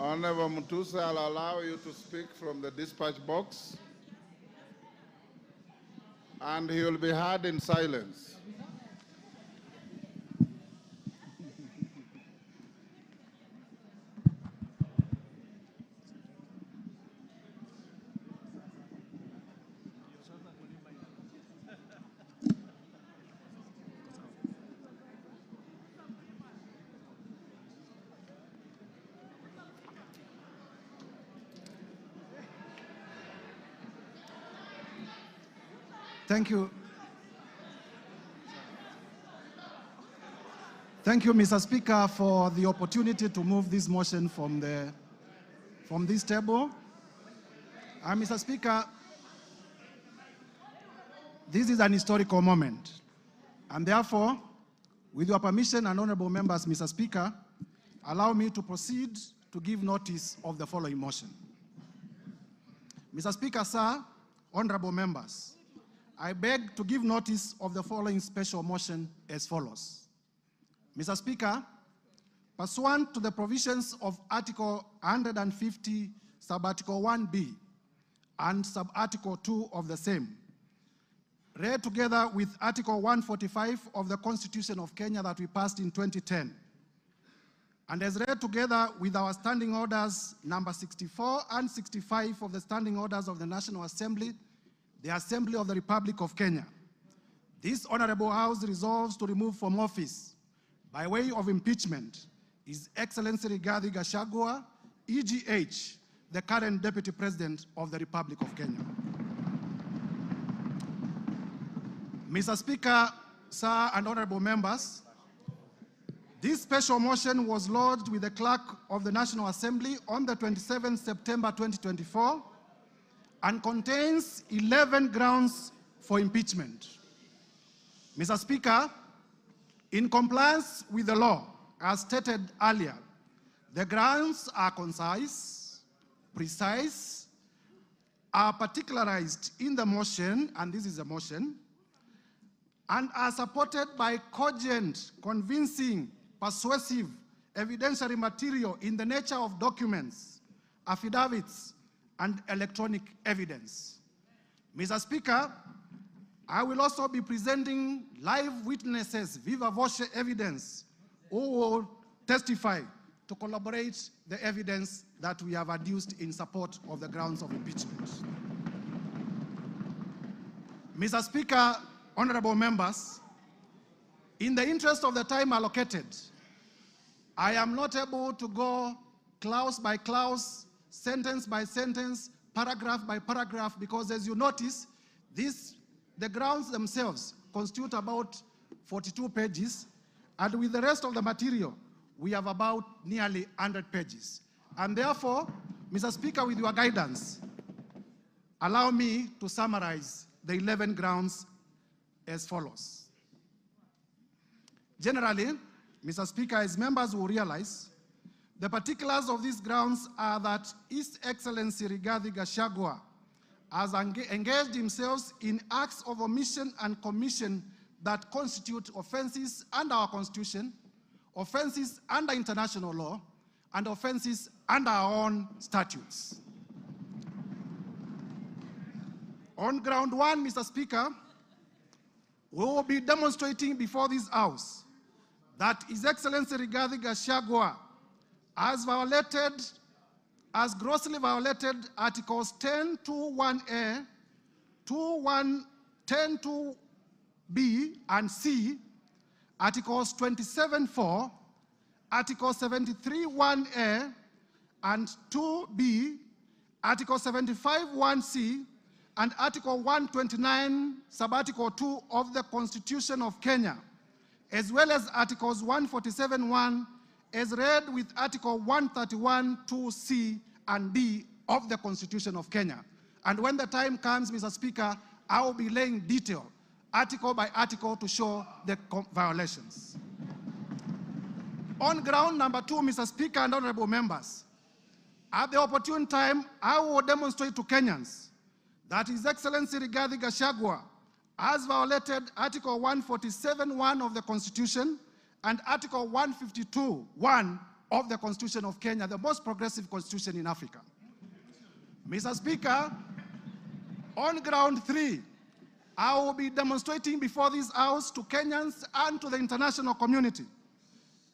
Honorable Mutusa, I'll allow you to speak from the dispatch box, and he will be heard in silence. Thank you. Thank you, Mr. Speaker, for the opportunity to move this motion from this table. Mr. Speaker, this is an historical moment, and therefore, with your permission and honorable members, Mr. Speaker, allow me to proceed to give notice of the following motion. Mr. Speaker, sir, honorable members, I beg to give notice of the following special motion as follows. Mr. Speaker, pursuant to the provisions of Article 150, Sub-Article 1B and Sub-Article 2 of the same, read together with Article 145 of the Constitution of Kenya that we passed in 2010, and as read together with our standing orders number 64 and 65 of the standing orders of the National Assembly, the Assembly of the Republic of Kenya. This Honorable House resolves to remove from office, by way of impeachment, His Excellency Rigathi Gachagua, EGH, the current Deputy President of the Republic of Kenya. Mr. Speaker, sir, and honorable members, this special motion was lodged with the Clerk of the National Assembly on the 27th September 2024 and contains 11 grounds for impeachment. Mr. Speaker, in compliance with the law, as stated earlier, the grounds are concise, precise, are particularized in the motion, and this is a motion, and are supported by cogent, convincing, persuasive, evidentiary material in the nature of documents, affidavits, and electronic evidence. Mr. Speaker, I will also be presenting live witnesses, viva voce evidence, who will testify to corroborate the evidence that we have adduced in support of the grounds of impeachment. Mr. Speaker, honorable members, in the interest of the time allocated, I am not able to go clause by clause, sentence by sentence, paragraph by paragraph, because as you notice, the grounds themselves constitute about 42 pages, and with the rest of the material, we have about nearly 100 pages. And therefore, Mr. Speaker, with your guidance, allow me to summarize the 11 grounds as follows. Generally, Mr. Speaker, as members will realize, the particulars of these grounds are that His Excellency Rigathi Gachagua has engaged himself in acts of omission and commission that constitute offenses under our Constitution, offenses under international law, and offenses under our own statutes. On ground one, Mr. Speaker, we will be demonstrating before this House that His Excellency Rigathi Gachagua has grossly violated Articles 10(2)(1)(a), 10(2)(b) and C, Articles 27(4), Article 73(1)(a) and 2(b), Article 75(1)(c), and Article 129, Sub-Article 2 of the Constitution of Kenya, as well as Articles 147(1), as read with Article 131(2)(c) and D of the Constitution of Kenya. And when the time comes, Mr. Speaker, I will be laying detail, article by article, to show the violations. On ground number two, Mr. Speaker and honorable members, at the opportune time, I will demonstrate to Kenyans that His Excellency Rigathi Gachagua has violated Article 147(1) of the Constitution and Article 152(1) of the Constitution of Kenya, the most progressive constitution in Africa. Mr. Speaker, on ground 3, I will be demonstrating before this House to Kenyans and to the international community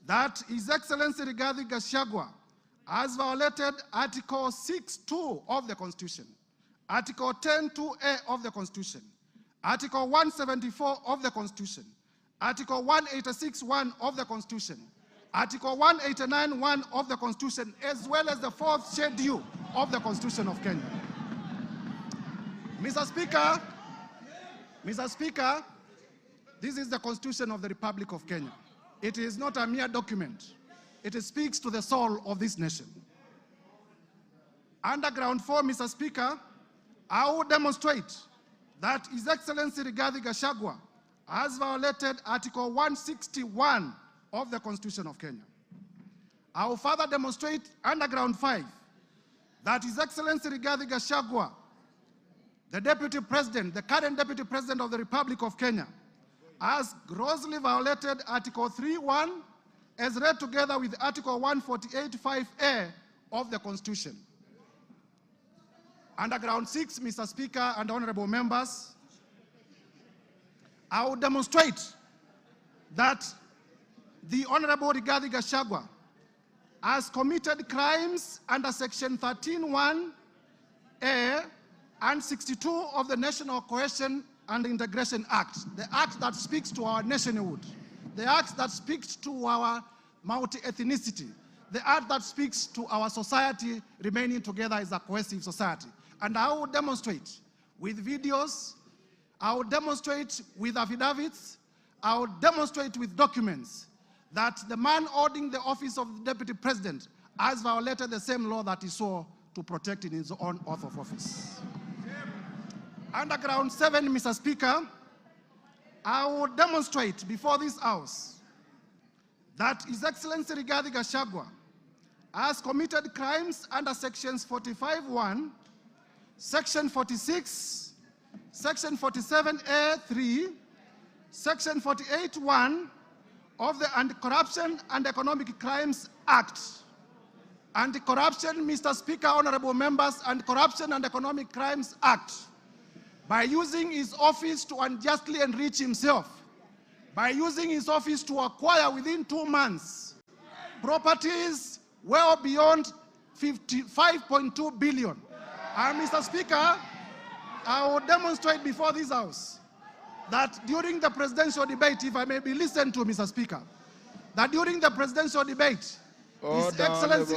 that His Excellency Rigathi Gachagua has violated Article 6(2) of the Constitution, Article 10(2)(a) of the Constitution, Article 174 of the Constitution, Article 186(1) of the Constitution, Article 189(1) of the Constitution, as well as the 4th schedule of the Constitution of Kenya. Mr. Speaker, this is the Constitution of the Republic of Kenya. It is not a mere document. It speaks to the soul of this nation. Under ground 4, Mr. Speaker, I will demonstrate that His Excellency Rigathi Gachagua has violated Article 161 of the Constitution of Kenya. I will further demonstrate under ground 5 that His Excellency Rigathi Gachagua, the Deputy President, the current Deputy President of the Republic of Kenya, has grossly violated Article 3(1) as read together with Article 148(5)(a) of the Constitution. Under ground 6, Mr. Speaker and honorable members, I will demonstrate that the Honorable Rigathi Gachagua has committed crimes under Section 13(1)(a) and 62 of the National Cohesion and Integration Act, the act that speaks to our nationhood, the act that speaks to our multi-ethnicity, the act that speaks to our society remaining together as a cohesive society. And I will demonstrate with videos, I will demonstrate with affidavits, I will demonstrate with documents that the man holding the office of the Deputy President has violated the same law that he swore to protect in his own oath of office. Under ground 7, Mr. Speaker, I will demonstrate before this House that His Excellency Rigathi Gachagua has committed crimes under Sections 45(1), Section 46, Section 47(a)(3), Section 48(1) of the Anti-Corruption and Economic Crimes Act. Anti-Corruption, Mr. Speaker, honorable members, Anti-Corruption and Economic Crimes Act, by using his office to unjustly enrich himself, by using his office to acquire within 2 months properties well beyond 55.2 billion. And Mr. Speaker, I will demonstrate before this House that during the presidential debate, if I may be listened to, Mr. Speaker, that during the presidential debate, His Excellency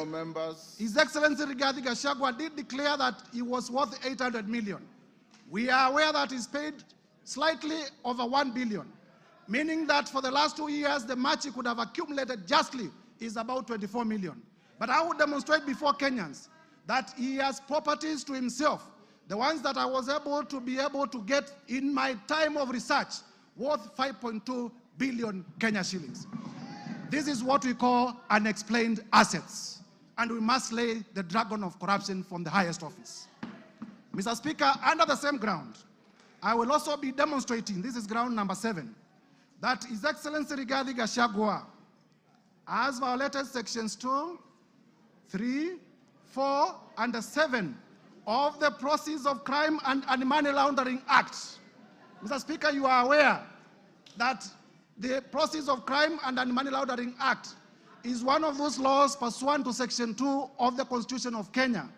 Rigathi Gachagua did declare that he was worth 800 million. We are aware that he's paid slightly over 1 billion, meaning that for the last 2 years, the much he could have accumulated justly is about 24 million. But I will demonstrate before Kenyans that he has properties to himself, the ones that I was able to get in my time of research, worth 5.2 billion Kenya shillings. This is what we call unexplained assets, and we must slay the dragon of corruption from the highest office. Mr. Speaker, under the same ground, I will also be demonstrating, this is ground number 7, that His Excellency Rigathi Gachagua has violated Sections 2, 3, 4, and 7 of the Proceeds of Crime and Money Laundering Act. Mr. Speaker, you are aware that the Proceeds of Crime and Money Laundering Act is one of those laws pursuant to Section 2 of the Constitution of Kenya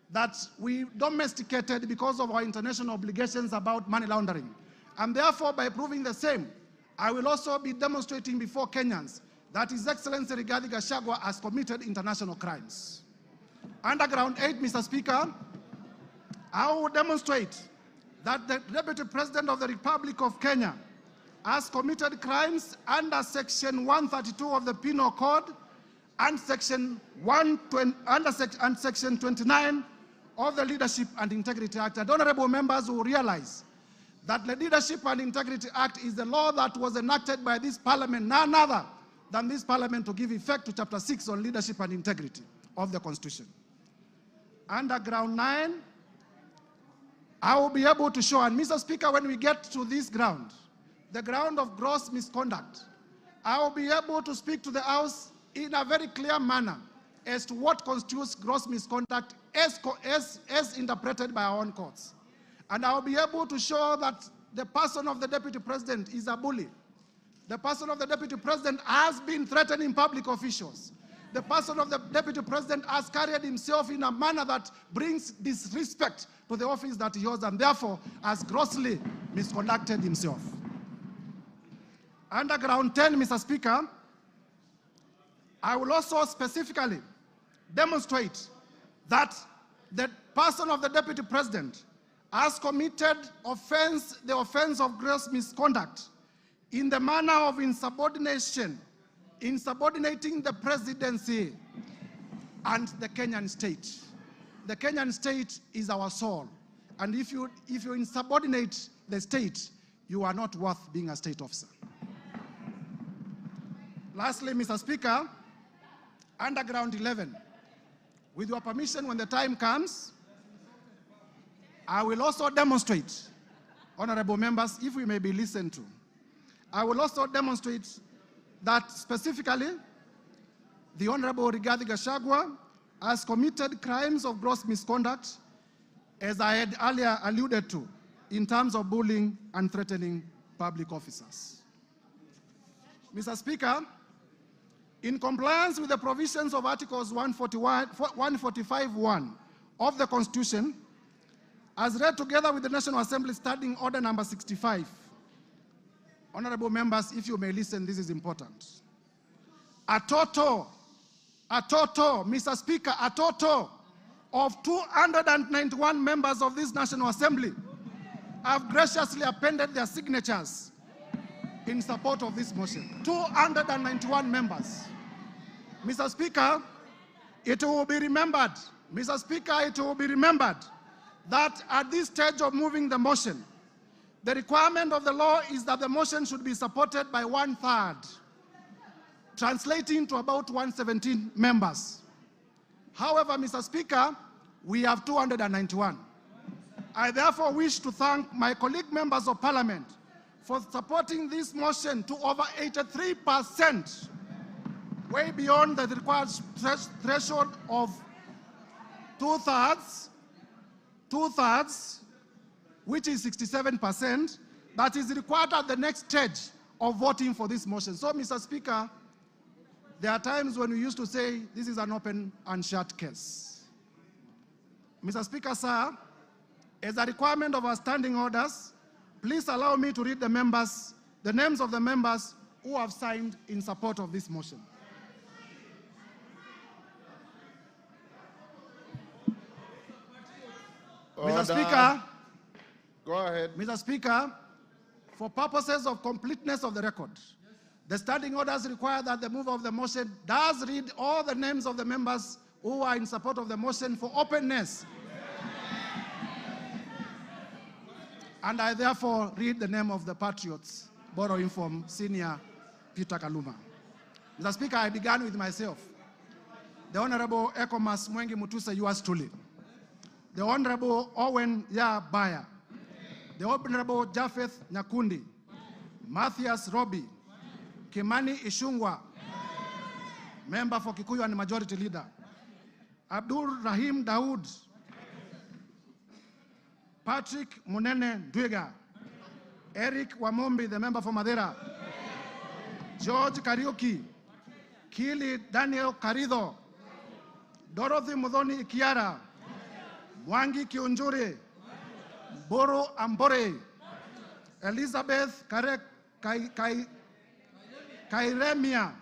that we domesticated because of our international obligations about money laundering. And therefore, by proving the same, I will also be demonstrating before Kenyans that His Excellency Rigathi Gachagua has committed international crimes. Under ground 8, Mr. Speaker, I will demonstrate that the Deputy President of the Republic of Kenya has committed crimes under Section 132 of the Penal Code and Section 29 of the Leadership and Integrity Act. And honorable members will realize that the Leadership and Integrity Act is the law that was enacted by this parliament, none other than this parliament, to give effect to Chapter 6 on leadership and integrity of the Constitution. Under ground 9, I will be able to show, and Mr. Speaker, when we get to this ground, the ground of gross misconduct, I will be able to speak to the House in a very clear manner as to what constitutes gross misconduct as interpreted by our own courts. And I'll be able to show that the person of the Deputy President is a bully. The person of the Deputy President has been threatening public officials. The person of the Deputy President has carried himself in a manner that brings disrespect to the office that he holds, and therefore has grossly misconducted himself. Under ground 10, Mr. Speaker, I will also specifically demonstrate that the person of the Deputy President has committed the offense of gross misconduct in the manner of insubordination, insubordinating the presidency and the Kenyan state. The Kenyan state is our soul, and if you insubordinate the state, you are not worth being a state officer. Lastly, Mr. Speaker, under ground 11, with your permission, when the time comes, I will also demonstrate, honorable members, if we may be listened to, I will also demonstrate that specifically the Honorable Rigathi Gachagua has committed crimes of gross misconduct, as I had earlier alluded to, in terms of bullying and threatening public officers. Mr. Speaker, in compliance with the provisions of Articles 145(1) of the Constitution, as read together with the National Assembly Standing Order number 65, honorable members, if you may listen, this is important. A total, Mr. Speaker, a total of 291 members of this National Assembly have graciously appended their signatures in support of this motion. 291 members. Mr. Speaker, it will be remembered, Mr. Speaker, it will be remembered that at this stage of moving the motion, the requirement of the law is that the motion should be supported by 1/3, translating to about 117 members. However, Mr. Speaker, we have 291. I therefore wish to thank my colleague members of Parliament for supporting this motion to over 83%, way beyond the required threshold of two-thirds, which is 67%, that is required at the next stage of voting for this motion. So, Mr. Speaker, there are times when we used to say this is an open and shut case. Mr. Speaker, sir, as a requirement of our standing orders, please allow me to read the names of the members who have signed in support of this motion. Order. Mr. Speaker, go ahead. Mr. Speaker, for purposes of completeness of the record, the standing orders require that the mover of the motion does read all the names of the members who are in support of the motion for openness. And I therefore read the name of the patriots, borrowing from Senior Peter Kaluma. Mr. Speaker, I began with myself. The Honorable Ekomas Mwengi Mutusa, yours truly. The Honorable Owen Baya. The Honorable Japheth Nyakundi. Matthias Robi. Kimani Ishungwa. Member for Kikuyu and Majority Leader. Abdul Rahim Daoud. Patrick Munene Dwiga. Eric Wamombi, the member for Madera. George Kariuki. Kili Daniel Karido. Dorothy Mudhoni Ikiara. Mwangi Kiunjuri. Boro Ambore. Elizabeth Kairemia.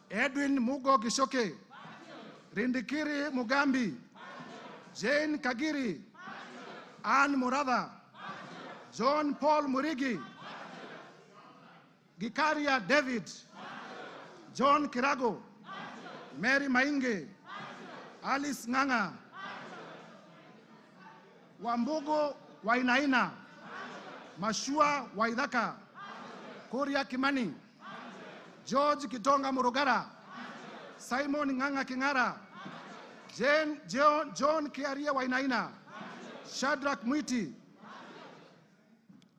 Edwin Mugo Gishoke. Rindikiri Mugambi. Jane Kagiri. Anne Murada. John Paul Murigi. Gikaria David. John Kirago. Mary Mainge. Alice Nganga. Wambugo Wainaina. Mashua Waidaka. Korea Kimani. George Kitonga Murugara. Simon Nganga Kingara. John Kiaria Wainaina. Shadrach Mwiti.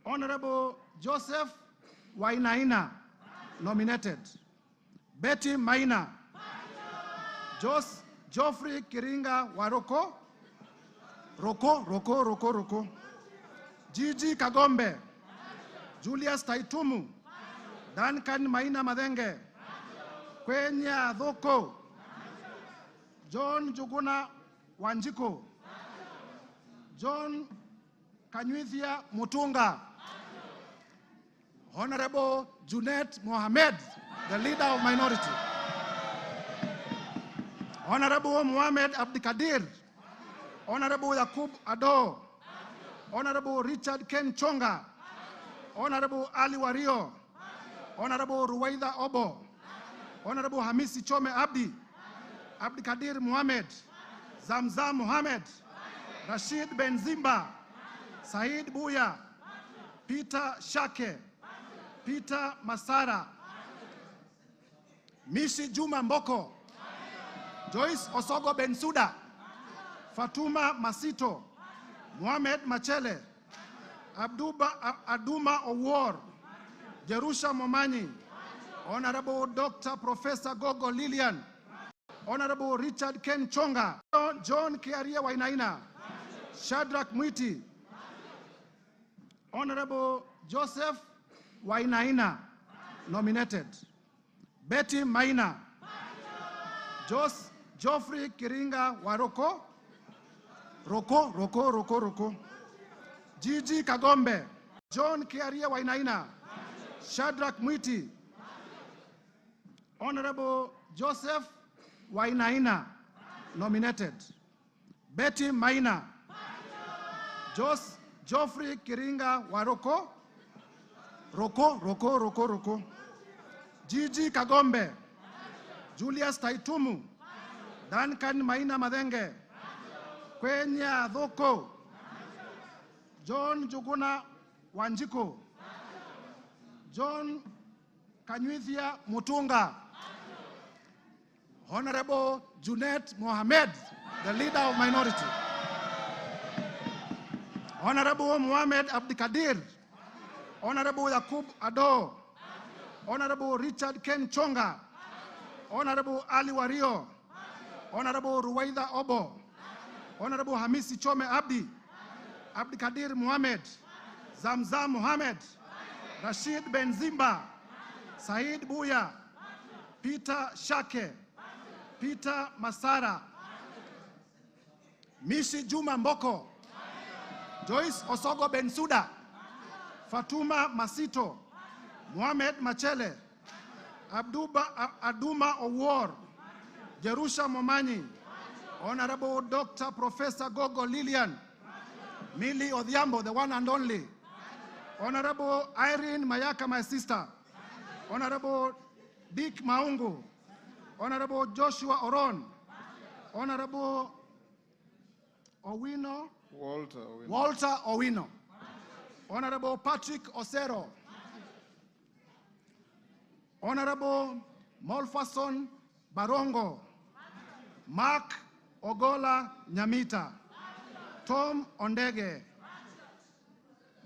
Honorable Joseph Wainaina, nominated. Betty Maina. Geoffrey Kiringa Waroko, Roko. Gigi Kagombe, Julius Taitumu, Duncan Maina Madenge, Kwenya Dhoko, John Juguna Wanjiko, John Kanyuithia Mutunga, Honorable Junet Mohamed, the leader of minority, Honorable Mohamed Abdikadir, Honorable Yakub Ado, Honorable Richard Ken Chonga, Honorable Ali Wario, Honorable Ruwaida Obo, Honorable Hamisi Chome Abdi, Abdikadir Mohamed, Zamzam Mohamed, Rashid Benzimba, Said Buya, Peter Shake, Peter Masara, Mishi Juma Mboko, Joyce Osogo Bensuda, Fatuma Masito, Mohamed Machele, Aduma Owor, Jerusha Momanyi, Honorable Dr. Professor Gogo Lilian, Honorable Richard Ken Chonga, John Kiaria Wainaina, Shadrach Mwiti, Honorable Joseph Wainaina, nominated. Betty Maina, Geoffrey Kiringa Waroko, Roko. Gigi Kagombe, John Kiaria Wainaina, Shadrach Mwiti, Honorable Joseph Wainaina, nominated. Betty Maina, Geoffrey Kiringa Waroko, Roko. Gigi Kagombe, Julius Taitumu, Duncan Maina Madenge, Kwenya Dhoko, John Juguna Wanjiko, John Kanyuithia Mutunga, Honorable Junet Mohamed, the leader of minority, Honorable Mohamed Abdikadir, Honorable Yakub Ado, Honorable Richard Ken Chonga, Honorable Ali Wario, Honorable Ruwaida Obo, Honorable Hamisi Chome Abdi, Abdikadir Mohamed, Zamzam Mohamed, Rashid Benzimba, Said Buya, Peter Shake, Peter Masara, Mishi Juma Mboko, Joyce Osogo Bensuda, Fatuma Masito, Mohamed Machele, Aduma Owor, Jerusha Momanyi, Honorable Dr. Professor Gogo Lilian, Millie Odhiambo, the one and only, Honorable Irene Mayaka, my sister, Honorable Dick Maungu, Honorable Joshua Oron, Honorable Walter Owino, Honorable Patrick Osero, Honorable Molfason Barongo, Mark Ogola Nyamita, Tom Ondege,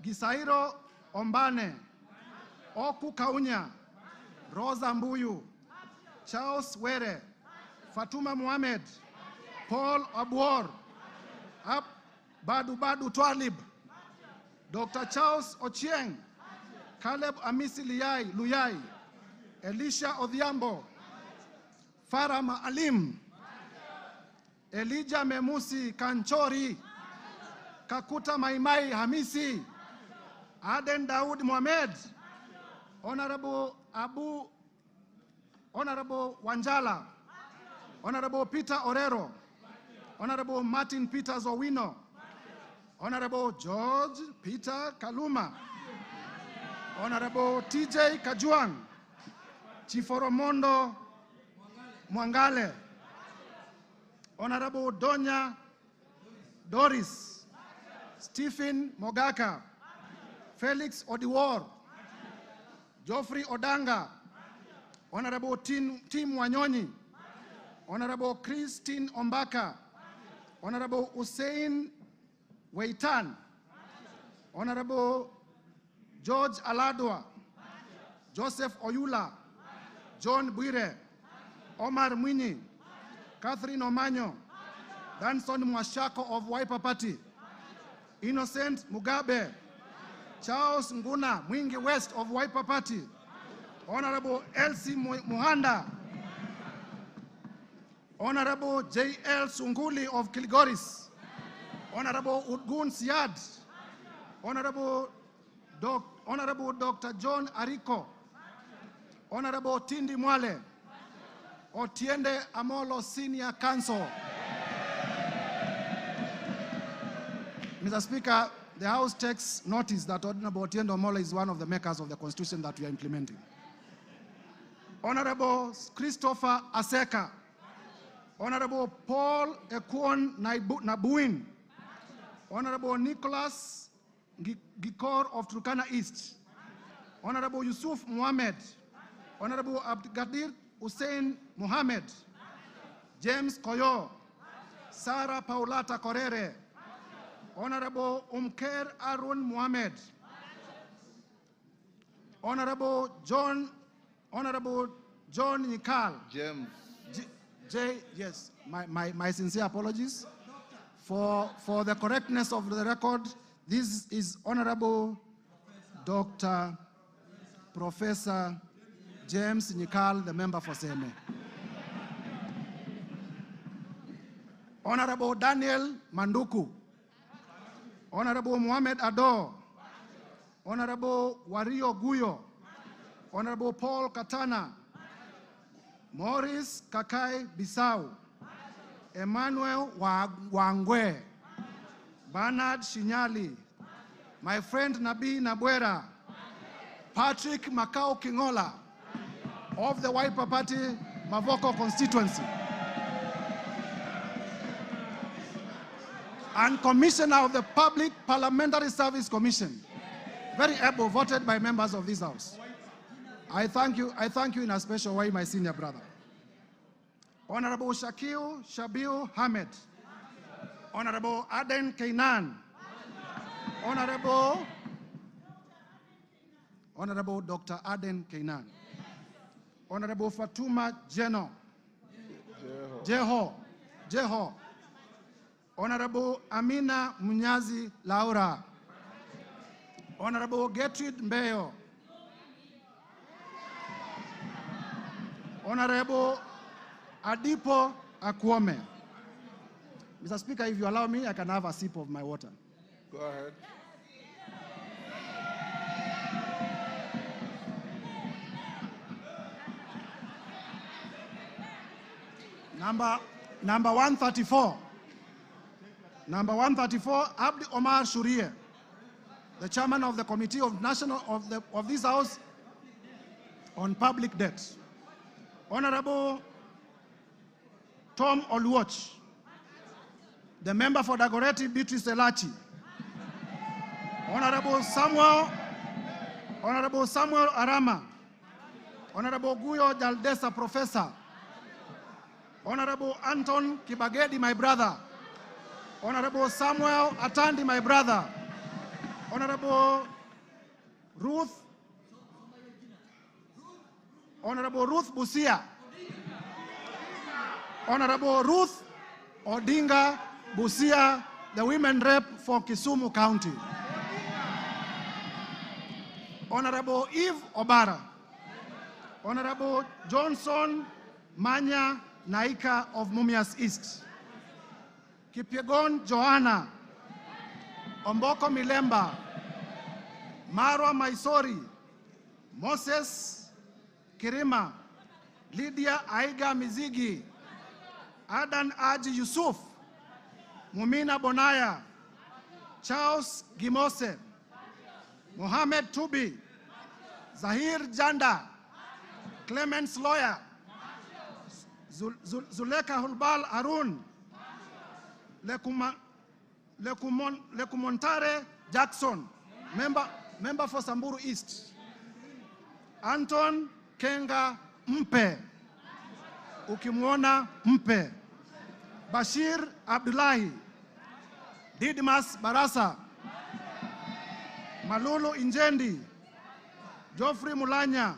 Gisairo Ombane, Oku Kaunya, Rosa Mbuyu, Charles Were, Fatuma Mohamed, Paul Abuor, Badu Twalib, Dr. Charles Ochieng, Caleb Amisi Luyai, Elisha Odhiambo, Farah Maalim, Elijah Memusi Kanchori, Kakuta Maimai Hamisi, Aden Daud Mohamed, Honorable Wanjala, Honorable Peter Orero, Honorable Martin Peters Owino, Honorable George Peter Kaluma, Honorable TJ Kajuang, Chiforomondo Mwangale, Honorable Donya Doris, Stephen Mogaka, Felix Odiwar, Geoffrey Odanga, Honorable Tim Wanyonyi, Honorable Christine Ombaka, Honorable Hussein Weitan, Honorable George Aladwa, Joseph Oyula, John Bwire, Omar Mwinyi, Catherine Omanyo, Danson Mwashako of Wiper Party, Innocent Mugabe, Charles Nguna Mwingi West of Wiper Party, Honorable Elsie Muhanda, Honorable J.L. Sunguli of Kilgoris, Honorable Udgun Siad, Honorable Dr. John Ariko, Honorable Tindi Mwale, Otiende Amolo Senior Counsel. Mr. Speaker, the House takes notice that Honorable Otiende Amolo is one of the makers of the Constitution that we are implementing. Honorable Christopher Aseka, Honorable Paul Ekwon Nabuin, Honorable Nicholas Gikor of Turkana East, Honorable Yusuf Mohammed, Honorable Abdgadir Hussein Mohammed, James Koyo, Sarah Paulata Korere, Honorable Umker Arun Mohammed, Honorable John Nikal. James. Yes, my sincere apologies. For the correctness of the record, this is Honorable Dr. Professor James Nikal, the member for Seme. Honorable Daniel Manduku, Honorable Mohamed Ado, Honorable Wario Guyo, Honorable Paul Katana, Maurice Kakai Bissau, Emmanuel Wangwe, Bernard Shinyali, my friend Nabi Nabwera, Patrick Makau Kingola of the Wiper Party Mavoko constituency, and Commissioner of the Public Parliamentary Service Commission, very able, voted by members of this House. I thank you in a special way, my senior brother. Honorable Shakil Shabil Hamed, Honorable Aden Kainan, Honorable Dr. Aden Kainan, Honorable Fatuma Jeho, Honorable Amina Munyazi Laura, Honorable Gertrude Mbeyo, Honorable Adipo Akwome. Mr. Speaker, if you allow me, I can have a sip of my water. Go ahead. Number 134. Number 134, Abdi Omar Shurie, the chairman of the Committee of of this House on Public Debt. Honorable Tom Oluoch, the member for Dagoretti Beatrice Elachi. Honorable Samuel Arama, Honorable Guyo Jaldesa Professor, Honorable Anton Kibagedi, my brother, Honorable Samuel Atandi, my brother, Honorable Ruth Busia, Honorable Ruth Odinga Busia, the women rep for Kisumu County, Honorable Eve Obara, Honorable Johnson Manya Naika of Mumias East, Kipyegon Joanna, Omboko Milemba, Marwa Maisori, Moses Kirima, Lydia Aiga Mizigi, Adan Aji Yusuf, Mumina Bonaya, Charles Gimose, Mohamed Tubi, Zahir Janda, Clemens Lawyer, Zuleka Hulbal Arun, Lekumontare Jackson, member for Samburu East, Anton Kenga Mpe, ukimwona Mpe, Bashir Abdullahi, Didmas Barasa, Malulu Injendi, Geoffrey Mulanya,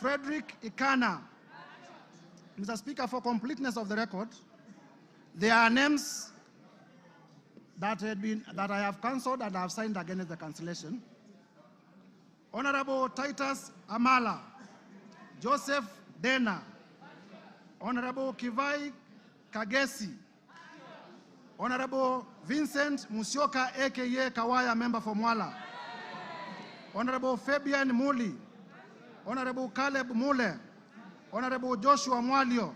Frederick Ikana, Mr. Speaker, for completeness of the record, there are names that I have cancelled and I have signed against the cancellation. Honorable Titus Amala, Joseph Dena, Honorable Kivai Kagesi, Honorable Vincent Musyoka, aka Kawaya, member for Mwala, Honorable Fabian Muli, Honorable Caleb Mule, Honorable Joshua Mwalio,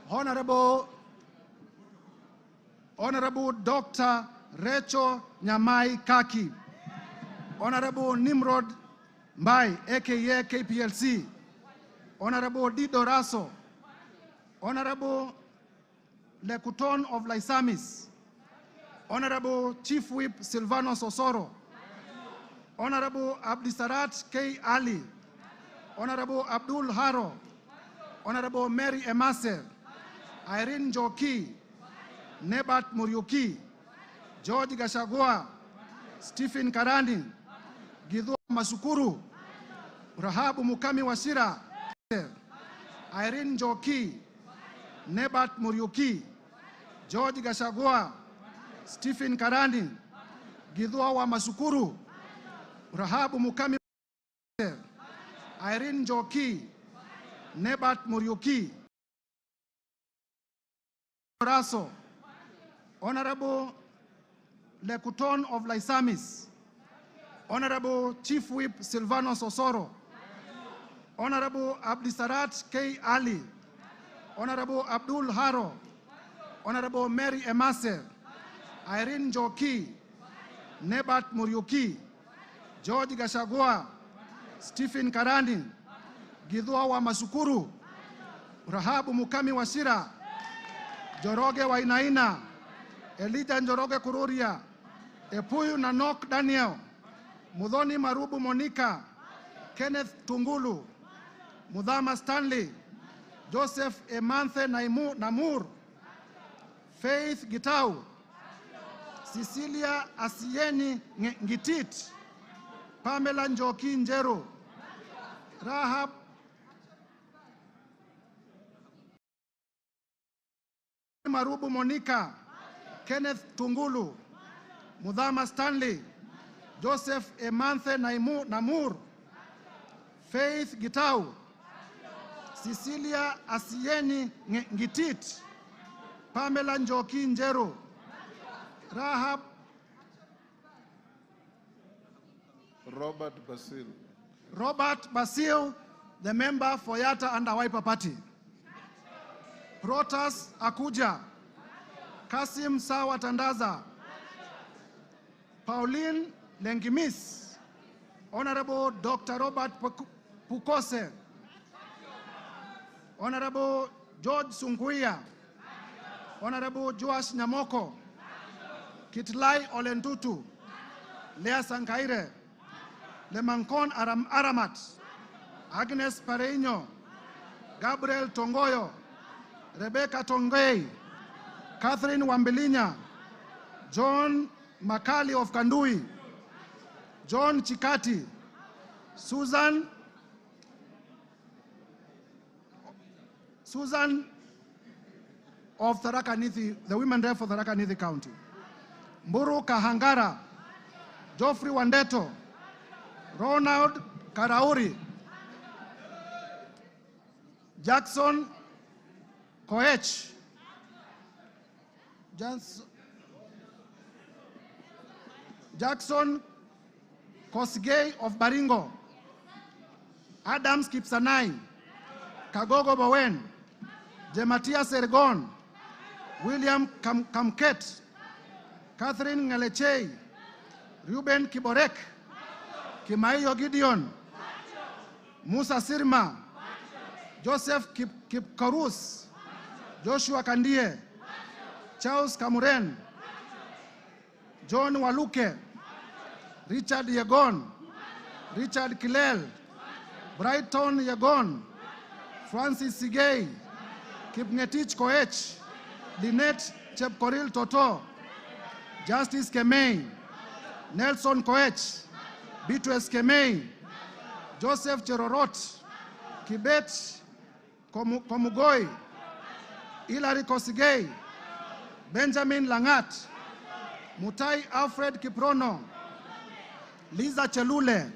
Honorable Dr. Rachel Nyamai Kaki, Honorable Nimrod Mbai, aka KPLC, Honorable Dido Raso, Honorable Lekuton of Laisamis, Honorable Chief Whip Silvanos Osoro, Honorable Abdisarat K. Ali, Honorable Abdul Haro, Honorable Mary Emase, Irene Joki, Nebat Muriuki, George Gachagua, Stephen Karani, Gidhu Masukuru, Rahabu Mukami Washira, Irene Joki, Nebat Muriuki, George Gachagua, Stephen Karani, Gidhu Masukuru, Rahabu Mukami Washira, Irene Joki, Nebat Muriuki, Raso, Honorable Lekuton of Laisamis, Honorable Chief Whip Silvanos Osoro, Honorable Abdisarat K. Ali, Honorable Abdul Haro, Honorable Mary Emase, Irene Joki, Nebat Muriuki, George Gachagua, Stephen Karani, Gidhu Masukuru, Rahabu Mukami Washira, Joroge Wainaina, Elijah Njoroge Kururia, Epuyu Nanok Daniel, Mudhoni Marubu Monica, Kenneth Tungulu, Mudhama Stanley, Joseph Emanthe Namur, Faith Gitau, Cecilia Asieni Ngitit, Pamela Njoki Njeru, Rahab Marubu Monica, Kenneth Tungulu, Mudhama Stanley, Joseph Emanthe Namur, Faith Gitau, Cecilia Asieni Ngitit, Pamela Njoki Njeru, Rahab Robert Basil, the member for Yatta and Wiper Party. Protas Akuja, Kasim Sawa Tandaza, Pauline Lengimis, Honorable Dr. Robert Pukose, Honorable George Sunguia, Honorable Joash Nyamoko, Kitlai Olentutu, Lea Sankaire, Lemankon Aramat, Agnes Pareño, Gabriel Tongoyo, Rebecca Tongei, Catherine Wambilinya, John Makali of Kandui, John Chikati, Susan of Tharaka Nithi, the women rep for Tharaka Nithi County, Mburu Kahangara, Geoffrey Wandeto, Ronald Karauri, Jackson Koech, Jackson Kosgei of Baringo, Adams Kipsanai, Kagogo Bowen, Jematia Sergon, William Kamket, Catherine Ngalechei, Ruben Kiborek, Kimaiyo Gideon, Musa Sirma, Joseph Kipkarus, Joshua Kandie, Charles Kamuren, John Waluke, Richard Yegon, Richard Kilel, Brighton Yegon, Francis Sigei, Kipngetich Koech, Lynette Chepkoril Toto, Justice Kemei, Nelson Koech, Beatrice Kemei, Joseph Cherorot, Kibet Komugoi, Hilary Kosigei, Benjamin Langat, Mutai Alfred Kiprono, Liza Chelule,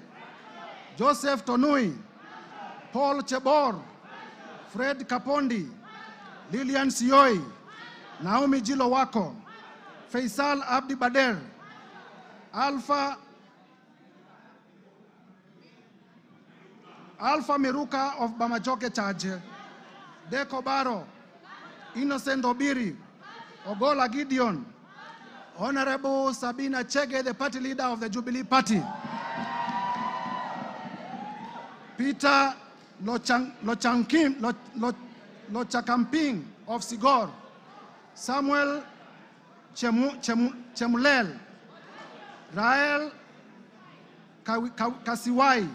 Joseph Tonui, Paul Chebor, Fred Kapondi, Lilian Sioi, Naomi Jilo Wako, Faisal Abdi Bader, Alpha Miruka of Bamajoke Charge, Deko Baro, Innocent Obiri, Ogola Gideon, Honorable Sabina Chege, the party leader of the Jubilee Party, Peter Lochakamping of Sigor, Samuel Chemulel, Rael Kasiwai,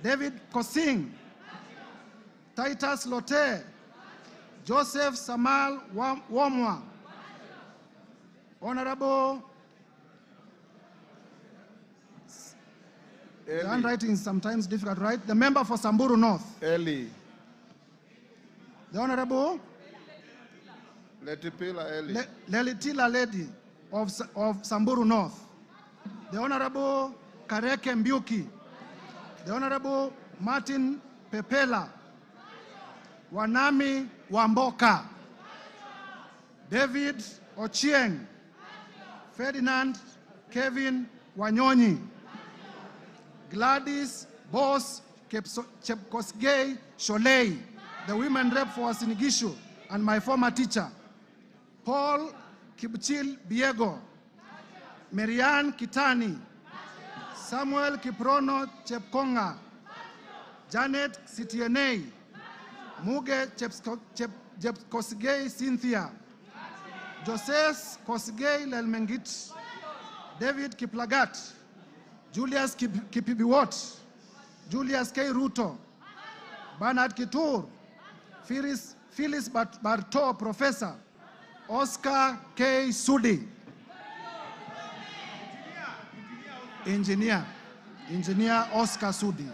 David Kosing, Titus Lote, Joseph Samal Womwa, Honorable, the handwriting is sometimes difficult, right? The member for Samburu North. Eli. The Honorable Letipila Eli. Lelitila Lady of Samburu North. The Honorable Kareke Mbiuki. The Honorable Martin Pepela. Wanami Wamboka. David Ochieng. Ferdinand Kevin Wanyonyi. Gladys Boss Chepkosgei Sholei, the women rep for Sinigishu, and my former teacher. Paul Kibchil Biego, Marianne Kitani, Samuel Kiprono Chepkonga, Janet Sitienei, Muge Chepkosgei Cynthia, Joses Kosgei Lelmengit, David Kiplagat, Julius Kipibiwot, Julius K. Ruto, Bernard Kitur, Phyllis Barto, Professor, Oscar K. Sudi, Engineer Oscar Sudi,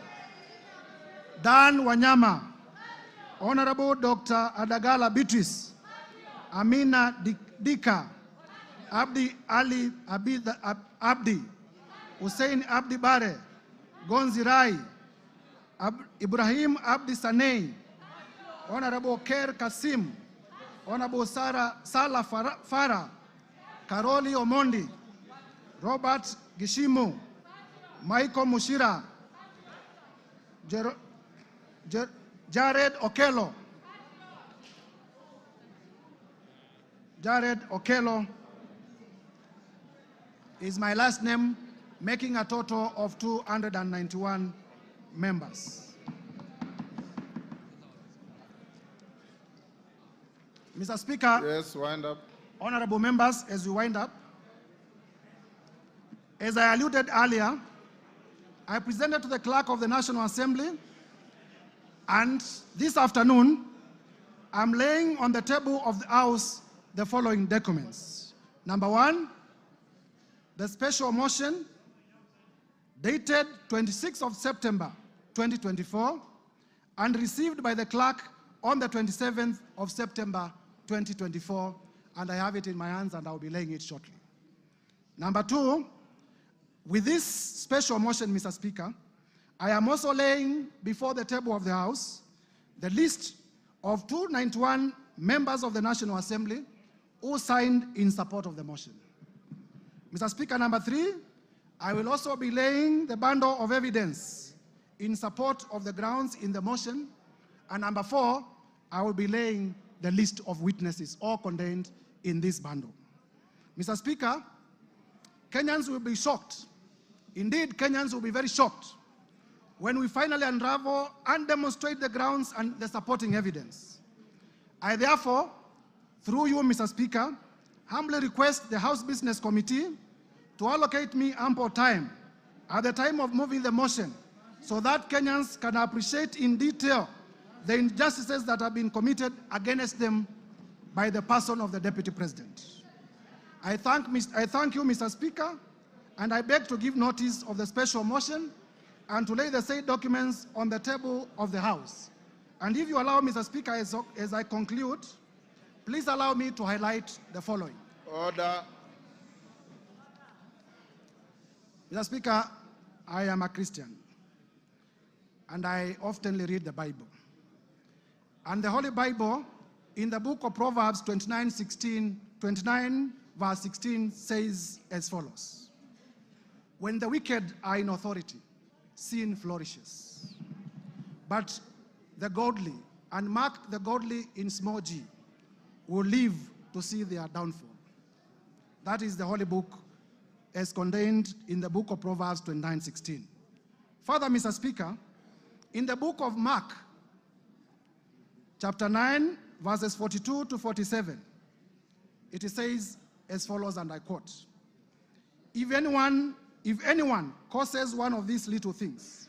Dan Wanyama, Honorable Dr. Adagala Beatrice, Amina Dika, Abdi Ali Abdi, Hussein Abdi Bare, Gonzi Rai, Ibrahim Abdi Sanei, Honorable Ker Kasim, Honorable Salah Farah, Karoli Omondi, Robert Gishimu, Michael Mushira, Jared Okello, is my last name, making a total of 291 members. Mr. Speaker. Yes, wind up. Honorable members, as we wind up, as I alluded earlier, I presented to the Clerk of the National Assembly, and this afternoon, I'm laying on the table of the House the following documents. Number one, the special motion dated 26th of September 2024 and received by the clerk on the 27th of September 2024, and I have it in my hands and I'll be laying it shortly. Number two, with this special motion, Mr. Speaker, I am also laying before the table of the House the list of 291 members of the National Assembly who signed in support of the motion. Mr. Speaker, number three, I will also be laying the bundle of evidence in support of the grounds in the motion. And number four, I will be laying the list of witnesses, all contained in this bundle. Mr. Speaker, Kenyans will be shocked. Indeed, Kenyans will be very shocked when we finally unravel and demonstrate the grounds and the supporting evidence. I therefore, through you, Mr. Speaker, humbly request the House Business Committee to allocate me ample time at the time of moving the motion so that Kenyans can appreciate in detail the injustices that have been committed against them by the person of the Deputy President. I thank you, Mr. Speaker, and I beg to give notice of the special motion and to lay the said documents on the table of the House. And if you allow, Mr. Speaker, as I conclude, Please allow me to highlight the following. Order. Mr. Speaker, I am a Christian, and I often read the Bible. And the Holy Bible, in the book of Proverbs 29 verse 16 says as follows: when the wicked are in authority, sin flourishes. But the godly, and mark the godly in small g, will live to see their downfall. That is the Holy Book as contained in the book of Proverbs 29:16. Further, Mr. Speaker, in the book of Mark, chapter 9, verses 42 to 47, it says as follows, and I quote: If anyone causes one of these little things,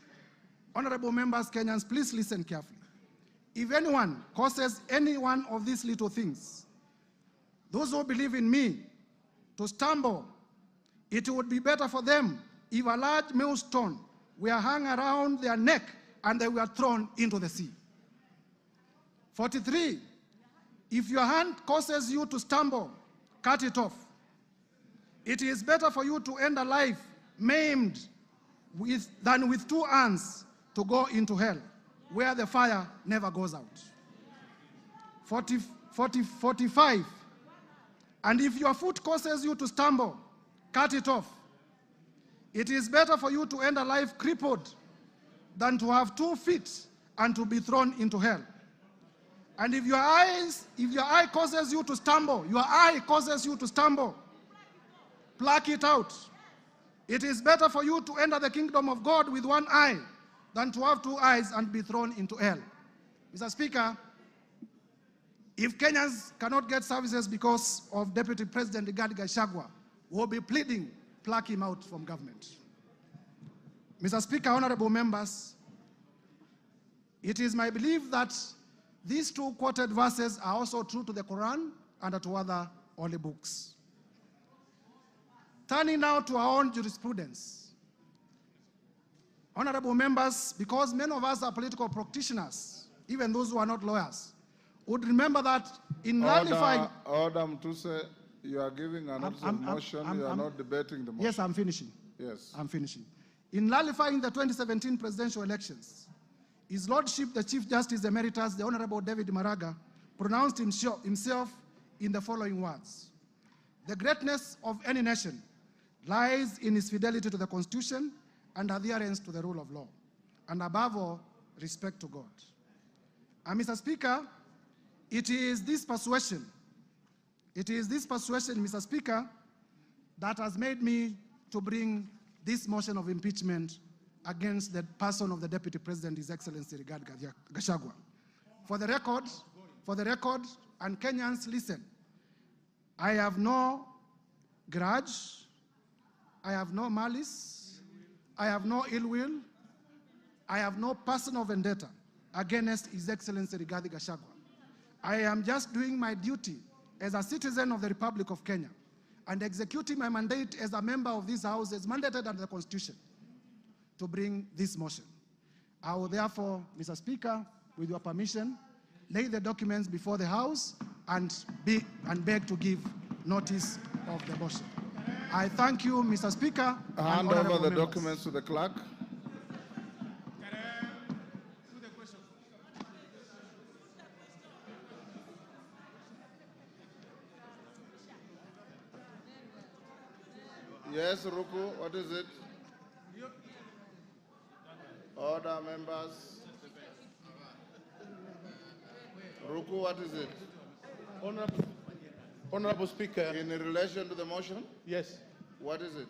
honorable members, Kenyans, please listen carefully. If anyone causes any one of these little things, those who believe in me, to stumble, it would be better for them if a large millstone were hung around their neck and they were thrown into the sea. 43, if your hand causes you to stumble, cut it off. It is better for you to end a life maimed than with two hands to go into hell, where the fire never goes out. 45, and if your foot causes you to stumble, cut it off. It is better for you to end a life crippled than to have 2 feet and to be thrown into hell. And if your eye causes you to stumble, pluck it out. It is better for you to enter the kingdom of God with one eye than to have 2 eyes and be thrown into hell. Mr. Speaker, if Kenyans cannot get services because of Deputy President Gachagua, we'll be pleading, pluck him out from government. Mr. Speaker, honorable members, it is my belief that these 2 quoted verses are also true to the Quran and to other holy books. Turning now to our own jurisprudence. Honorable members, because many of us are political practitioners, even those who are not lawyers, would remember that in nullifying... Order, Mtuse, you are giving an motion, you are not debating the motion. Yes, I'm finishing. Yes. I'm finishing. In nullifying the 2017 presidential elections, His Lordship, the Chief Justice Emeritus, the Honorable David Maraga, pronounced himself in the following words: the greatness of any nation lies in its fidelity to the Constitution and adherence to the rule of law, and above all, respect to God. And Mr. Speaker, it is this persuasion, Mr. Speaker, that has made me to bring this motion of impeachment against the person of the Deputy President, His Excellency Rigathi Gachagua. For the record, and Kenyans, listen, I have no grudge, I have no malice, I have no ill will, I have no personal vendetta against His Excellency Rigathi Gachagua. I am just doing my duty as a citizen of the Republic of Kenya and executing my mandate as a member of this House as mandated under the Constitution to bring this motion. I will therefore, Mr. Speaker, with your permission, lay the documents before the House and beg to give notice of the motion. I thank you, Mr. Speaker. Hand over the documents to the clerk. Yes, Ruku, what is it? Order, members. Ruku, what is it? Honorable Speaker. In relation to the motion? Yes. What is it?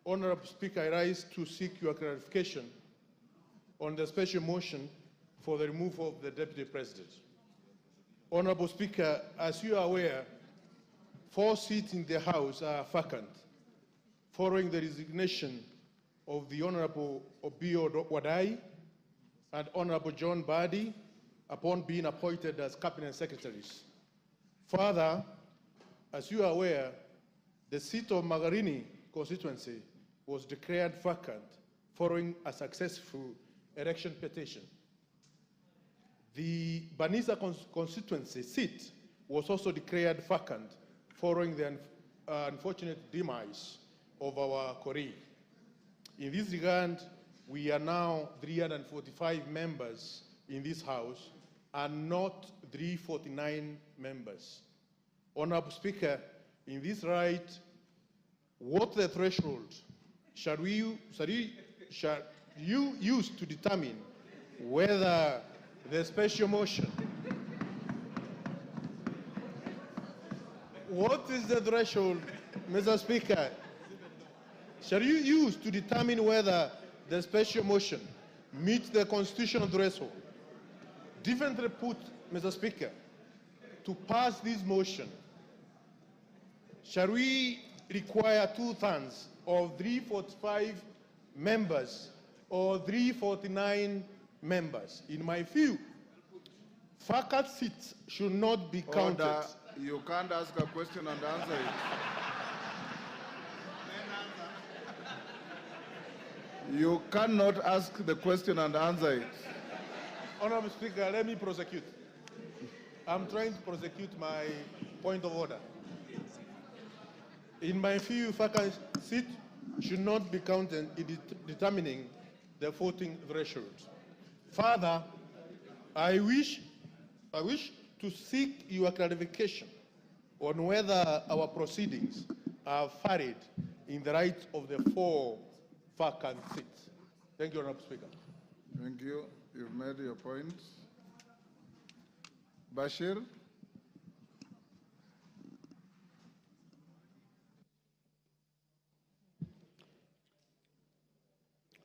Honorable Speaker, I rise to seek your clarification on the special motion for the removal of the Deputy President. Honorable Speaker, as you are aware, 4 seats in the House are vacant following the resignation of the Honorable Obio Wadai and Honorable John Badi upon being appointed as Cabinet Secretaries. Further, as you are aware, the seat of Magarini constituency was declared vacant following a successful election petition. The Banisa constituency seat was also declared vacant following the unfortunate demise of our colleague. In this regard, we are now 345 members in this House and not 349 members. Honorable Speaker, in this right, what the threshold shall you use to determine whether the special motion, what is the threshold, Mr. Speaker, shall you use to determine whether the special motion meets the constitutional threshold? Differently put, Mr. Speaker, to pass this motion, shall we require 2/3 of 345 members or 349 members? In my view, vacant seats should not be counted. Order. You can't ask a question and answer it. You cannot ask the question and answer it. Honorable Speaker, let me prosecute. I'm trying to prosecute my point of order. In my view, vacant seat should not be counted in determining the voting threshold. Further, I wish to seek your clarification on whether our proceedings are varied in the right of the 4 vacant seats. Thank you, Honorable Speaker. Thank you. You've made your point. Bashir?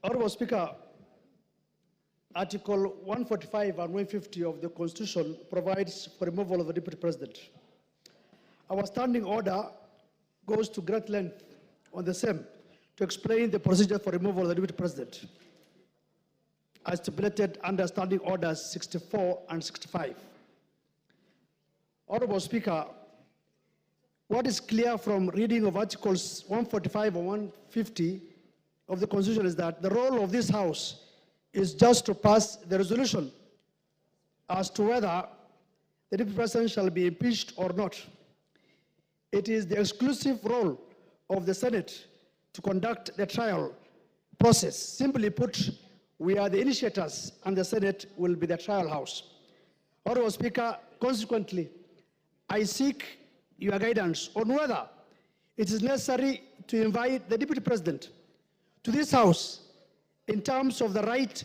Honorable Speaker, Article 145 and 150 of the Constitution provides for removal of the Deputy President. Our standing order goes to great length on the same to explain the procedure for removal of the Deputy President, as stipulated under Standing Orders 64 and 65. Honorable Speaker, what is clear from reading of Articles 145 and 150 of the Constitution is that the role of this House is just to pass the resolution as to whether the Deputy President shall be impeached or not. It is the exclusive role of the Senate to conduct the trial process. Simply put, we are the initiators and the Senate will be the trial house. Honorable Speaker, consequently, I seek your guidance on whether it is necessary to invite the Deputy President to this House in terms of the right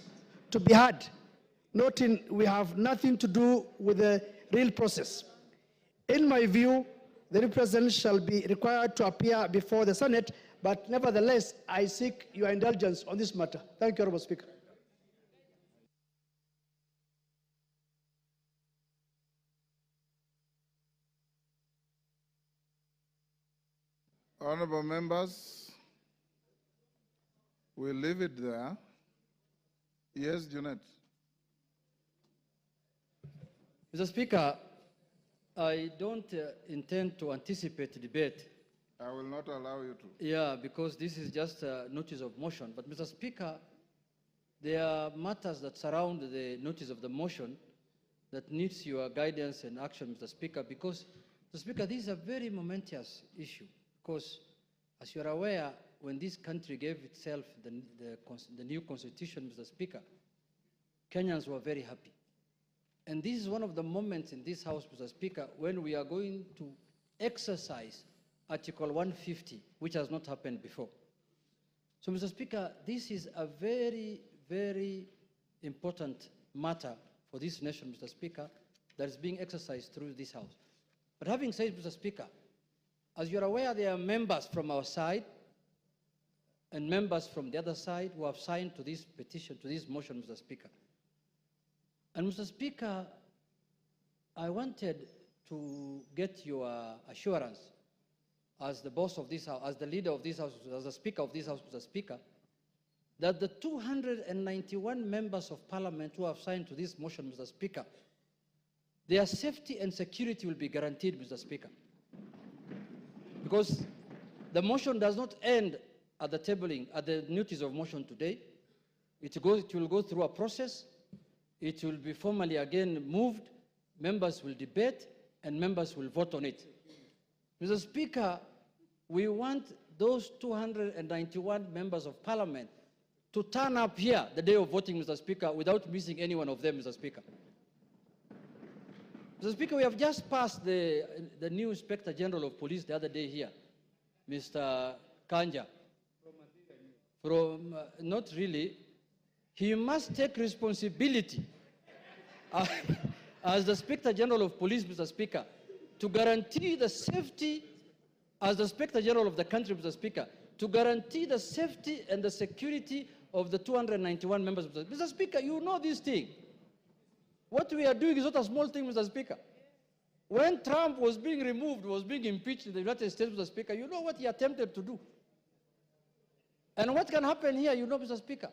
to be heard, noting we have nothing to do with the real process. In my view, the Deputy President shall be required to appear before the Senate, but nevertheless, I seek your indulgence on this matter. Thank you, Honorable Speaker. Honorable members, we'll leave it there. Yes, Junet. Mr. Speaker, I don't intend to anticipate the debate. I will not allow you to. Yeah, because this is just a notice of motion. But Mr. Speaker, there are matters that surround the notice of the motion that needs your guidance and action, Mr. Speaker, because, Mr. Speaker, this is a very momentous issue. Because, as you are aware, when this country gave itself the new constitution, Mr. Speaker, Kenyans were very happy. And this is one of the moments in this House, Mr. Speaker, when we are going to exercise Article 150, which has not happened before. So, Mr. Speaker, this is a very, very important matter for this nation, Mr. Speaker, that is being exercised through this House. But having said, Mr. Speaker, as you're aware, there are members from our side and members from the other side who have signed to this petition, to this motion, Mr. Speaker. And Mr. Speaker, I wanted to get your assurance as the boss of this House, as the leader of this House, as the Speaker of this House, Mr. Speaker, that the 291 members of Parliament who have signed to this motion, Mr. Speaker, their safety and security will be guaranteed, Mr. Speaker. Because the motion does not end at the tabling, at the notice of motion today. It will go through a process. It will be formally again moved. Members will debate. and members will vote on it. Mr. Speaker, we want those 291 members of parliament to turn up here the day of voting, Mr. Speaker, without missing any one of them, Mr. Speaker. Mr. Speaker, we have just passed the new Inspector General of Police the other day here, Mr. Kanja. Not really. He must take responsibility as the Inspector General of Police, Mr. Speaker, to guarantee the safety, as the Inspector General of the country, Mr. Speaker, to guarantee the safety and the security of the 291 members. Mr. Speaker, you know this thing. What we are doing is not a small thing, Mr. Speaker. When Trump was being removed, was being impeached in the United States, Mr. Speaker, you know what he attempted to do. And what can happen here, you know, Mr. Speaker.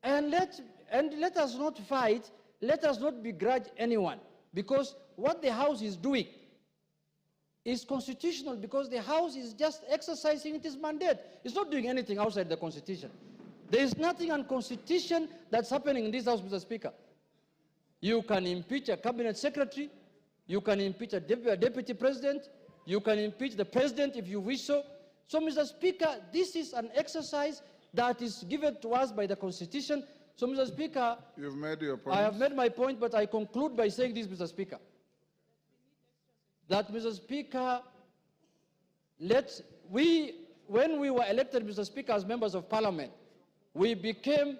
And let us not fight, let us not begrudge anyone, because what the House is doing is constitutional, because the House is just exercising its mandate. It's not doing anything outside the Constitution. There is nothing unconstitutional that's happening in this House, Mr. Speaker. You can impeach a cabinet secretary, you can impeach a deputy president, you can impeach the president if you wish so. So, Mr. Speaker, this is an exercise that is given to us by the Constitution. So, Mr. Speaker, you've made your point. I have made my point, but I conclude by saying this, Mr. Speaker. That, Mr. Speaker, when we were elected, Mr. Speaker, as members of Parliament, we became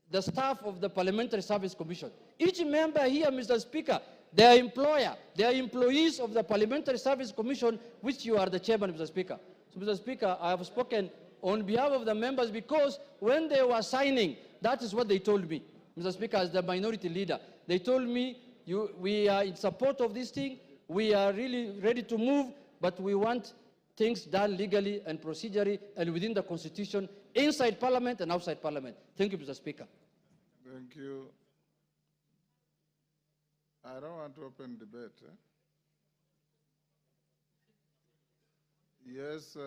the staff of the Parliamentary Service Commission. Each member here, Mr. Speaker, their employer, they are employees of the Parliamentary Service Commission, which you are the chairman, Mr. Speaker. So, Mr. Speaker, I have spoken on behalf of the members because when they were signing, that is what they told me, Mr. Speaker, as the minority leader. They told me, we are in support of this thing, we are really ready to move, but we want things done legally and procedurally and within the Constitution, inside Parliament and outside Parliament. Thank you, Mr. Speaker. Thank you. I don't want to open debate. Yes,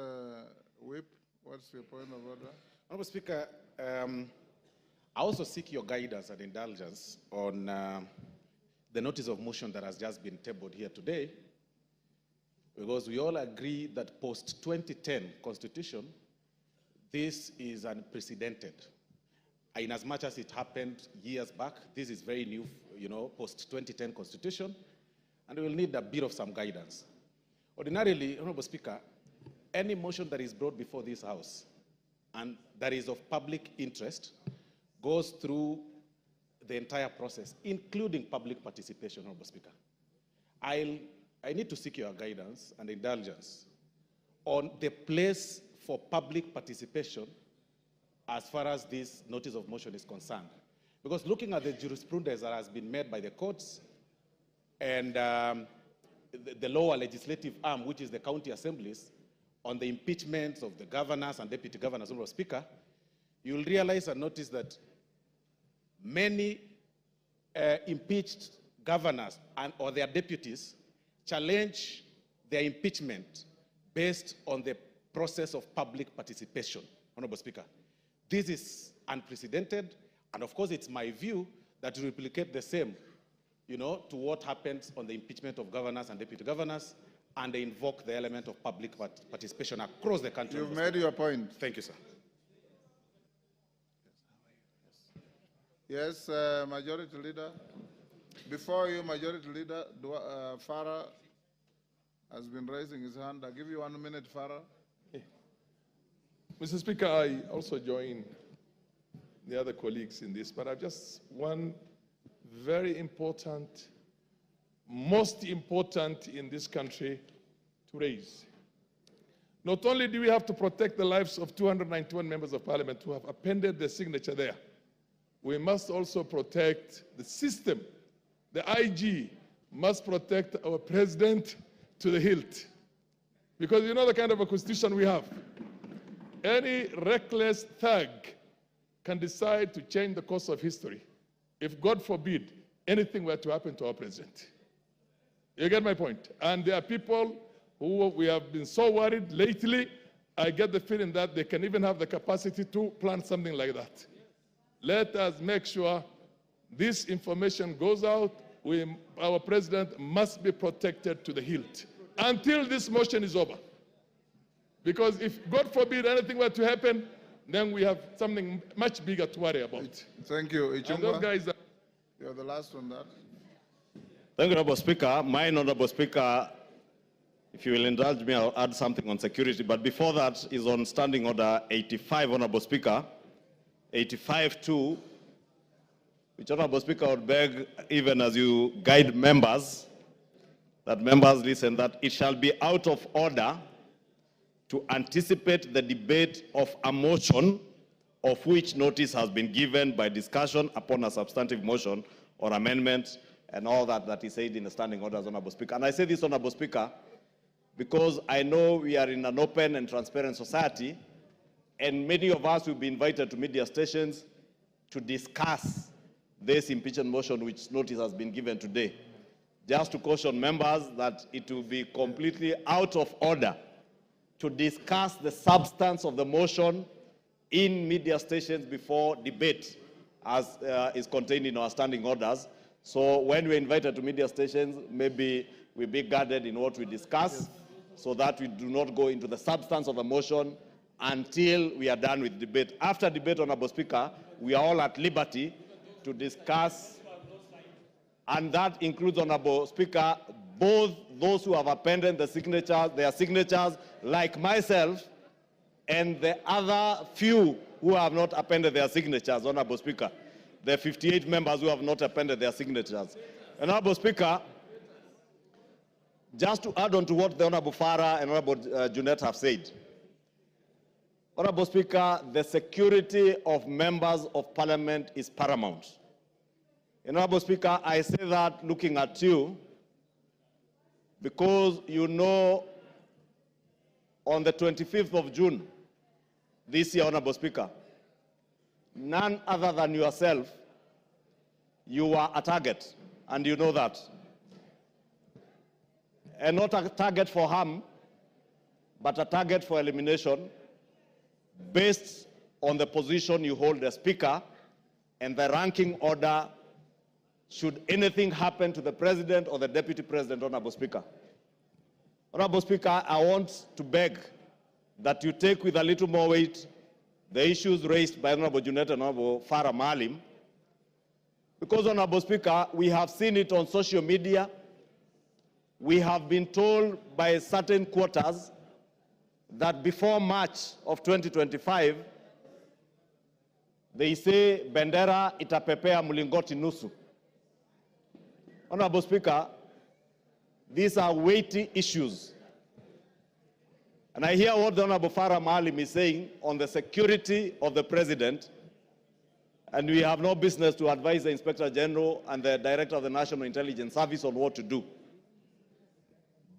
Whip, what's your point of order? Honourable Speaker, I also seek your guidance and indulgence on the notice of motion that has just been tabled here today, because we all agree that post-2010 Constitution, this is unprecedented. In as much as it happened years back, this is very new, post-2010 Constitution, and we will need a bit of some guidance. Ordinarily, Honourable Speaker, any motion that is brought before this House and that is of public interest goes through the entire process, including public participation, Honourable Speaker. I need to seek your guidance and indulgence on the place for public participation as far as this notice of motion is concerned. Because looking at the jurisprudence that has been made by the courts and the lower legislative arm, which is the county assemblies, on the impeachments of the governors and deputy governors, Honourable Speaker, you will realize and notice that many impeached governors or their deputies challenge their impeachment based on the process of public participation, Honourable Speaker. This is unprecedented, and of course it's my view that to replicate the same, to what happens on the impeachment of governors and deputy governors, and they invoke the element of public participation across the country. You've made your point. Thank you, sir. Yes, Majority Leader. Before you, Majority Leader, Farah has been raising his hand. I'll give you 1 minute, Farah. Mr. Speaker, I also join the other colleagues in this, but I've just one very important, most important in this country to raise. Not only do we have to protect the lives of 291 members of parliament who have appended their signature there, we must also protect the system. The IG must protect our president to the hilt. Because you know the kind of a constitution we have. Any reckless thug can decide to change the course of history if, God forbid, anything were to happen to our president. You get my point? And there are people who we have been so worried lately, I get the feeling that they can even have the capacity to plan something like that. Let us make sure this information goes out our president must be protected to the hilt until this motion is over. Because if, God forbid, anything were to happen, then we have something much bigger to worry about. Thank you. And those guys are... You're the last on that. Thank you, Honorable Speaker. My Honorable Speaker, if you will indulge me, I'll add something on security. But before that is on Standing Order 85, Honorable Speaker. 85-2, which Honorable Speaker would beg, even as you guide members, that members listen, that it shall be out of order to anticipate the debate of a motion of which notice has been given by discussion upon a substantive motion or amendment and all that is said in the standing orders, Honorable Speaker. And I say this, Honorable Speaker, because I know we are in an open and transparent society, and many of us will be invited to media stations to discuss this impeachment motion which notice has been given today. Just to caution members that it will be completely out of order to discuss the substance of the motion in media stations before debate, as is contained in our standing orders. So when we're invited to media stations, maybe we be guarded in what we discuss, so that we do not go into the substance of the motion until we are done with debate. After debate, Honorable Speaker, we are all at liberty to discuss, and that includes, Honorable Speaker, both those who have appended the signatures, their signatures, like myself, and the other few who have not appended their signatures, Honorable Speaker. The 58 members who have not appended their signatures. Honorable Speaker, just to add on to what the Honorable Farah and Honorable Junet have said. Honorable Speaker, the security of members of Parliament is paramount. Honorable Speaker, I say that looking at you, because you know on the 25th of June this year, Honorable Speaker, none other than yourself, you were a target, and you know that. And not a target for harm, but a target for elimination based on the position you hold as Speaker and the ranking order should anything happen to the President or the Deputy President, Honorable Speaker. Honorable Speaker, I want to beg that you take with a little more weight the issues raised by Honorable Junet and Honorable Farah Maalim, because, Honorable Speaker, we have seen it on social media. We have been told by certain quarters that before March of 2025, they say bendera itapepea mlingoti nusu. Honorable Speaker, these are weighty issues. And I hear what the Honorable Farah Maalim is saying on the security of the President, and we have no business to advise the Inspector General and the Director of the National Intelligence Service on what to do.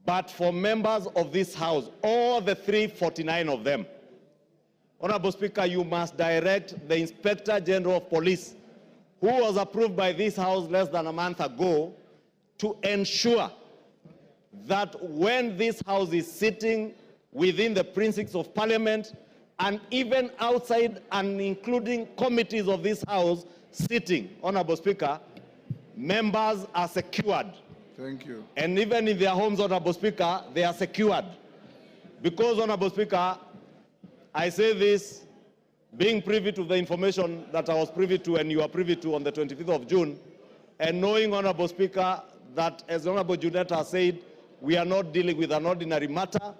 But for members of this House, all the 349 of them, Honorable Speaker, you must direct the Inspector General of Police, who was approved by this House less than a month ago, to ensure that when this House is sitting within the precincts of Parliament, and even outside and including committees of this House sitting, Honorable Speaker, members are secured. Thank you. And even in their homes, Honorable Speaker, they are secured. Because, Honorable Speaker, I say this, being privy to the information that I was privy to and you are privy to on the 25th of June, and knowing, Honorable Speaker, that as Honorable Junet has said, we are not dealing with an ordinary matter,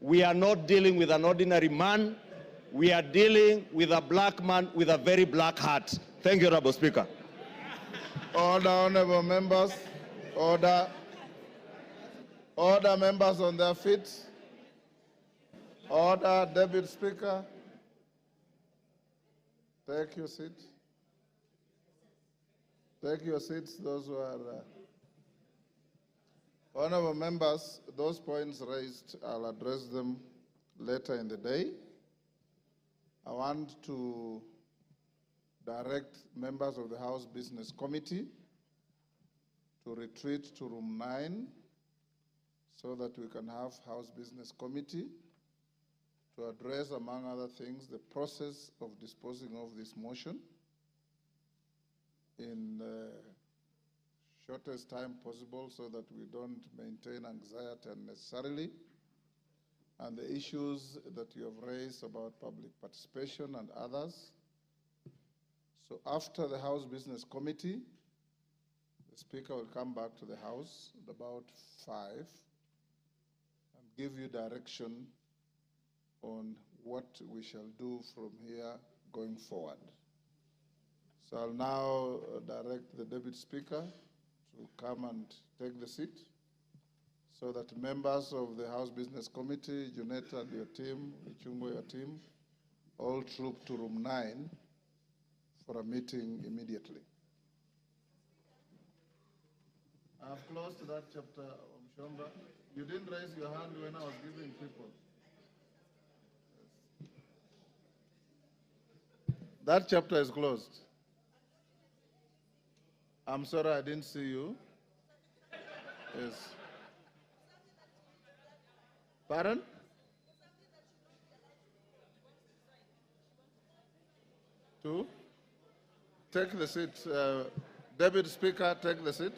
we are not dealing with an ordinary man, we are dealing with a black man with a very black heart. Thank you, Honorable Speaker. Order, honorable members. Order. Order, members on their feet. Order, Deputy Speaker. Take your seat. Take your seats, those who are... Honorable members, those points raised, I'll address them later in the day. I want to direct members of the House Business Committee to retreat to room 9 so that we can have House Business Committee to address, among other things, the process of disposing of this motion in shortest time possible so that we don't maintain anxiety unnecessarily. And the issues that you have raised about public participation and others. So after the House Business Committee, the Speaker will come back to the House at about 5 and give you direction on what we shall do from here going forward. So I'll now direct the Deputy Speaker to come and take the seat so that members of the House Business Committee, Juneta and your team, Ichungo, your team, all troop to room 9 for a meeting immediately. I've closed that chapter, Mshomba. You didn't raise your hand when I was giving people. That chapter is closed. I'm sorry I didn't see you. Yes. Pardon? Two? Take the seat. Deputy Speaker, take the seat.